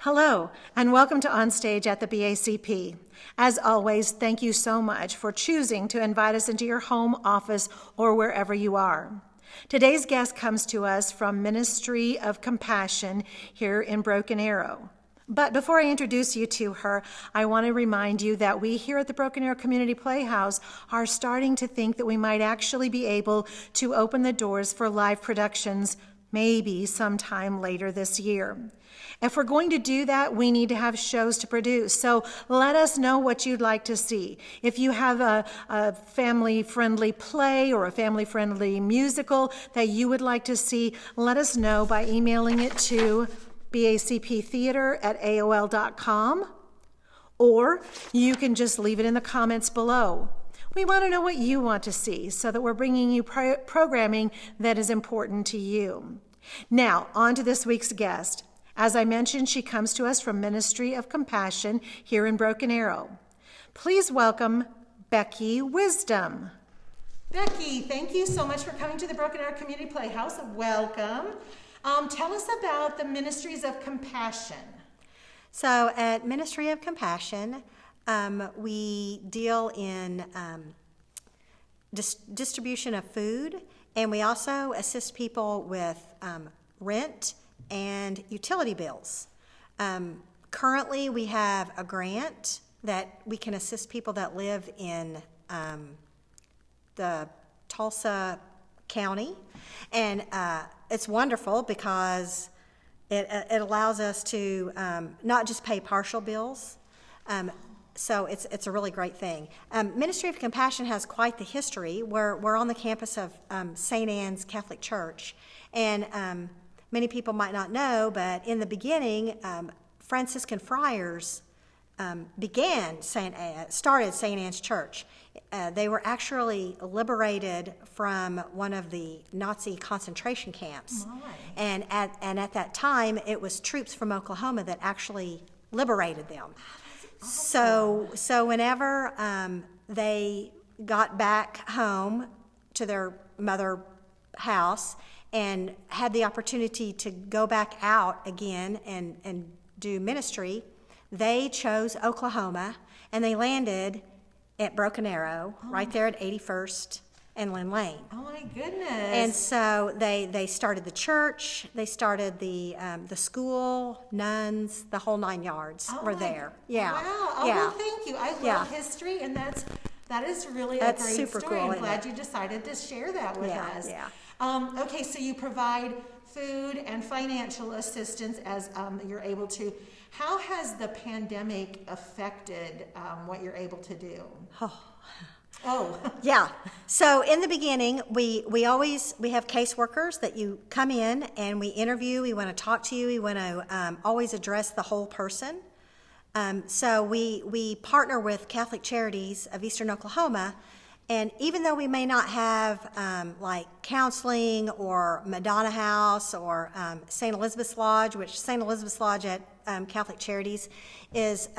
Hello, and welcome to Onstage at the BACP. As always, thank you so much for choosing to invite us into your home, office, or wherever you are. Today's guest comes to us from Ministry of Compassion here in Broken Arrow. But before I introduce you to her, I want to remind you that we here at the Broken Arrow Community Playhouse are starting to think that we might actually be able to open the doors for live productions maybe sometime later this year. If we're going to do that, we need to have shows to produce. So let us know what you'd like to see. If you have a family-friendly play or a family-friendly musical that you would like to see, let us know by emailing it to bacptheater@aol.com, or you can just leave it in the comments below. We want to know what you want to see so that we're bringing you programming that is important to you. Now, on to this week's guest. As I mentioned, she comes to us from Ministry of Compassion here in Broken Arrow. Please welcome Becky Wisdom. Becky, thank you so much for coming to the Broken Arrow Community Playhouse. Welcome. Tell us about the Ministries of Compassion. So at Ministry of Compassion, we deal in distribution of food, and we also assist people with rent and utility bills. Currently, we have a grant that we can assist people that live in the Tulsa County, and it's wonderful because it allows us to not just pay partial bills. So it's a really great thing. Ministry of Compassion has quite the history. We're on the campus of St. Anne's Catholic Church, and many people might not know, but in the beginning, Franciscan friars started St. Anne's Church. They were actually liberated from one of the Nazi concentration camps. And at that time, it was troops from Oklahoma that actually liberated them. Awesome. So whenever they got back home to their mother house and had the opportunity to go back out again and do ministry, they chose Oklahoma, and they landed at Broken Arrow, right there at 81st and Lynn Lane. Oh my goodness. And so they started the church, they started the school, nuns, the whole 9 yards were there. Yeah. Wow. Oh, yeah. Well, thank you. I love history, and that is really a great super story. cool, I'm glad you decided to share that with us. Yeah. Okay, so you provide food and financial assistance as you're able to. How has the pandemic affected what you're able to do? Oh. Yeah. So in the beginning, we have caseworkers that you come in and we interview. We want to talk to you. We want to always address the whole person. So we partner with Catholic Charities of Eastern Oklahoma, and even though we may not have like counseling or Madonna House or St. Elizabeth's Lodge, which St. Elizabeth's Lodge at Catholic Charities is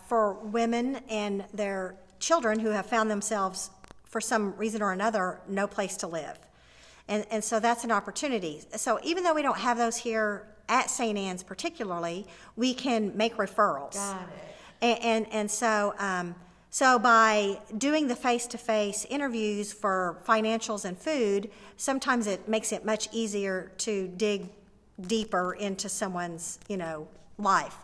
for women and their children who have found themselves, for some reason or another, no place to live. And so that's an opportunity. So even though we don't have those here at St. Anne's particularly, we can make referrals. Got it. And so by doing the face-to-face interviews for financials and food, sometimes it makes it much easier to dig deeper into someone's, life.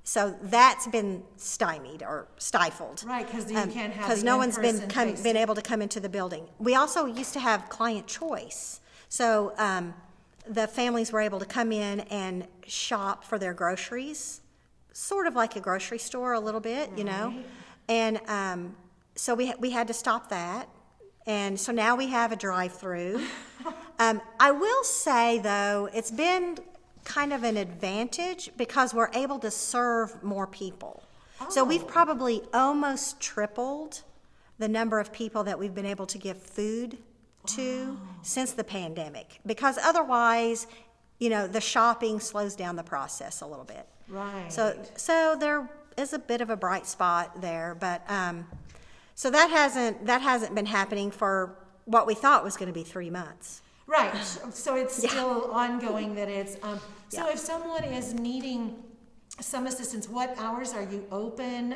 So that's been stymied or stifled. Right, because you can't have because no one's been able to come into the building. We also used to have client choice. So the families were able to come in and shop for their groceries, sort of like a grocery store a little bit, And so we had to stop that. And so now we have a drive-through. I will say, though, it's been kind of an advantage because we're able to serve more people. So we've probably almost tripled the number of people that we've been able to give food to since the pandemic, because otherwise, the shopping slows down the process a little bit. Right. So there is a bit of a bright spot there, but so that hasn't been happening for what we thought was going to be 3 months. Right. So it's still ongoing. That it's so if someone is needing some assistance. What hours are you open?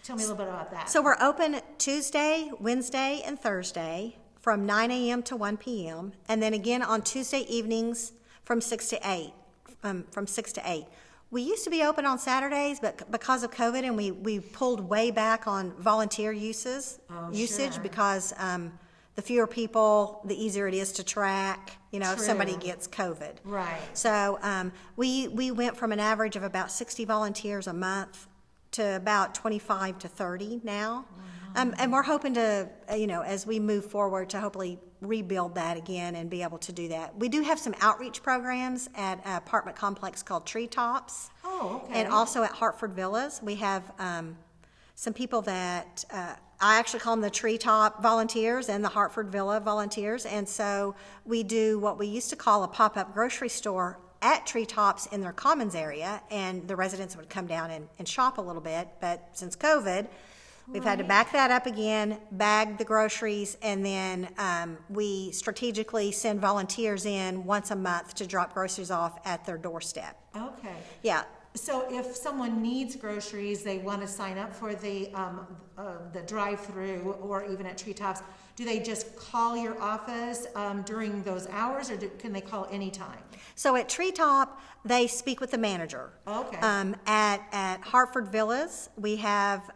Tell me a little bit about that. So we're open Tuesday, Wednesday, and Thursday from 9 a.m. to 1 p.m. And then again on Tuesday evenings from 6 to 8. From 6 to 8. We used to be open on Saturdays, but because of COVID, and we pulled way back on volunteer usage Sure. because the fewer people, the easier it is to track, if somebody True. gets COVID. Right. So we went from an average of about 60 volunteers a month to about 25 to 30 now. And we're hoping to, as we move forward, to hopefully rebuild that again and be able to do that. We do have some outreach programs at an apartment complex called Treetops. Oh, okay. And also at Hartford Villas. We have some people that, I actually call them the Treetop volunteers and the Hartford Villa volunteers. And so we do what we used to call a pop-up grocery store at Treetops in their commons area, and the residents would come down and shop a little bit. But since COVID, we've had to back that up again, bag the groceries, and then we strategically send volunteers in once a month to drop groceries off at their doorstep. Okay. Yeah. So if someone needs groceries, they want to sign up for the drive-through or even at Treetops, do they just call your office during those hours, or can they call anytime? So at Treetop, they speak with the manager. Okay. At Hartford Villas, we have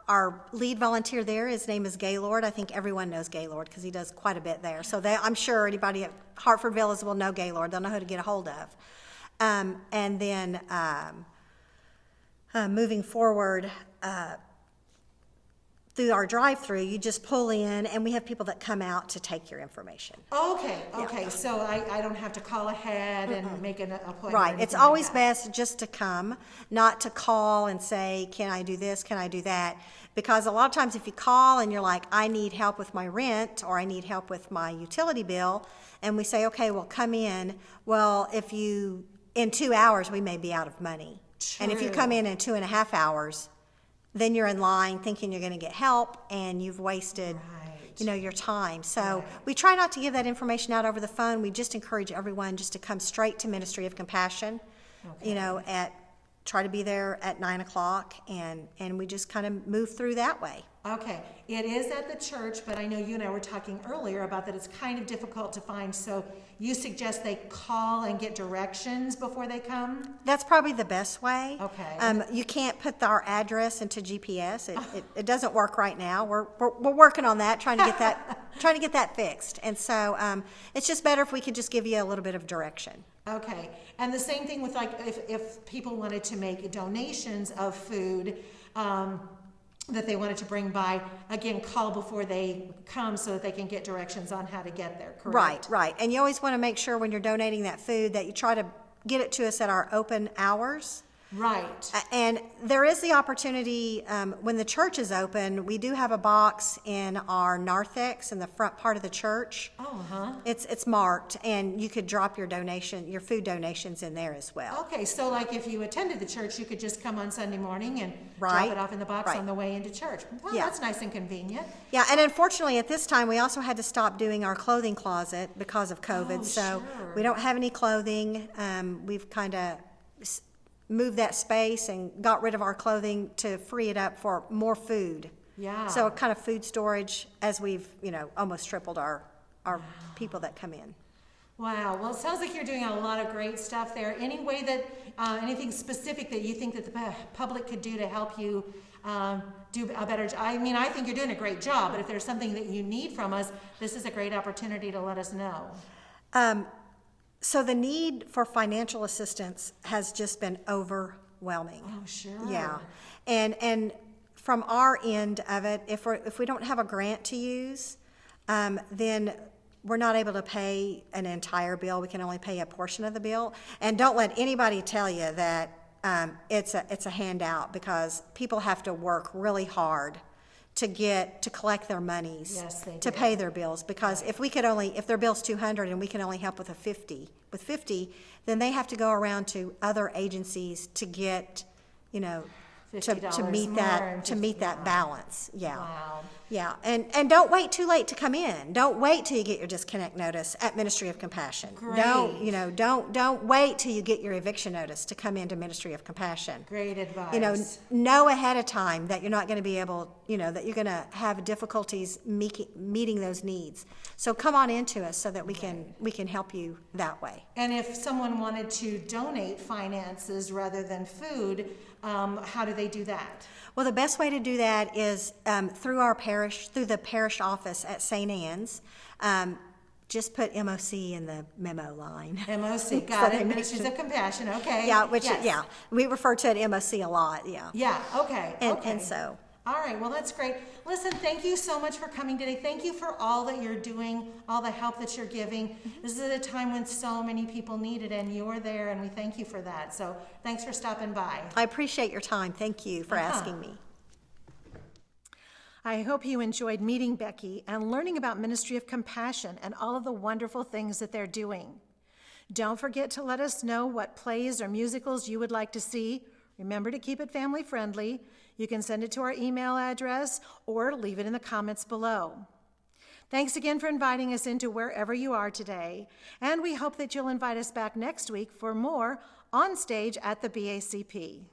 our lead volunteer there. His name is Gaylord. I think everyone knows Gaylord because he does quite a bit there. So I'm sure anybody at Hartford Villas will know Gaylord. They'll know who to get a hold of. And then moving forward, through our drive-through, you just pull in, and we have people that come out to take your information. Okay. So I don't have to call ahead and make an appointment. Right. It's always best just to come, not to call and say, can I do this, can I do that? Because a lot of times if you call and you're like, I need help with my rent, or I need help with my utility bill, and we say, okay, well, come in. Well, in 2 hours, we may be out of money. True. And if you come in 2.5 hours, then you're in line thinking you're going to get help, and you've wasted, your time. So we try not to give that information out over the phone. We just encourage everyone just to come straight to Ministry of Compassion, try to be there at 9 o'clock, and we just kind of move through that way. Okay. It is at the church, but I know you and I were talking earlier about that it's kind of difficult to find, so you suggest they call and get directions before they come? That's probably the best way. Okay. You can't put our address into GPS. It doesn't work right now. We're working on that, trying to get that fixed. And so it's just better if we could just give you a little bit of direction. Okay. And the same thing with if people wanted to make donations of food that they wanted to bring by, again, call before they come so that they can get directions on how to get there, correct? Right. And you always want to make sure when you're donating that food that you try to get it to us at our open hours. Right. And there is the opportunity, when the church is open, we do have a box in our narthex in the front part of the church. Oh, huh. It's marked, and you could drop your food donations in there as well. Okay, so if you attended the church, you could just come on Sunday morning and drop Right. it off in the box Right. on the way into church. Well, Yeah. that's nice and convenient. Yeah, and unfortunately at this time, we also had to stop doing our clothing closet because of COVID. Oh, so sure. we don't have any clothing. We've kind of moved that space and got rid of our clothing to free it up for more food. Yeah. So kind of food storage as we've, almost tripled our people that come in. Wow. Well, it sounds like you're doing a lot of great stuff there. Any way that, anything specific that you think that the public could do to help you do a better job? I mean, I think you're doing a great job, but if there's something that you need from us, this is a great opportunity to let us know. So the need for financial assistance has just been overwhelming. Oh, sure. Yeah. And from our end of it, if we don't have a grant to use, then we're not able to pay an entire bill. We can only pay a portion of the bill. And don't let anybody tell you that it's a handout, because people have to work really hard to collect their monies. Yes, they to do. pay their bills, because if their bill's $200 and we can only help with with 50, then they have to go around to other agencies to get to meet more that, to than meet 50. that balance, yeah. Wow. Yeah, and don't wait too late to come in. Don't wait till you get your disconnect notice at Ministry of Compassion. Don't, Great. don't wait till you get your eviction notice to come into Ministry of Compassion. Great advice. Know ahead of time that you're not going to be able, that you're going to have difficulties meeting those needs. So come on into us so that we can help you that way. And if someone wanted to donate finances rather than food, how do they do that? Well, the best way to do that is through our parish, through the parish office at St. Anne's. Just put MOC in the memo line. MOC, got it. Ministries of Compassion, okay. Yeah, Yes. we refer to it MOC a lot, yeah. Yeah, okay, okay. And so. All right, well, that's great. Listen, thank you so much for coming today. Thank you for all that you're doing, all the help that you're giving. This is at a time when so many people need it, and you're there, and we thank you for that. So thanks for stopping by. I appreciate your time. Thank you for asking me. I hope you enjoyed meeting Becky and learning about Ministry of Compassion and all of the wonderful things that they're doing. Don't forget to let us know what plays or musicals you would like to see. Remember to keep it family friendly. You can send it to our email address or leave it in the comments below. Thanks again for inviting us into wherever you are today, and we hope that you'll invite us back next week for more On Stage at the BACP.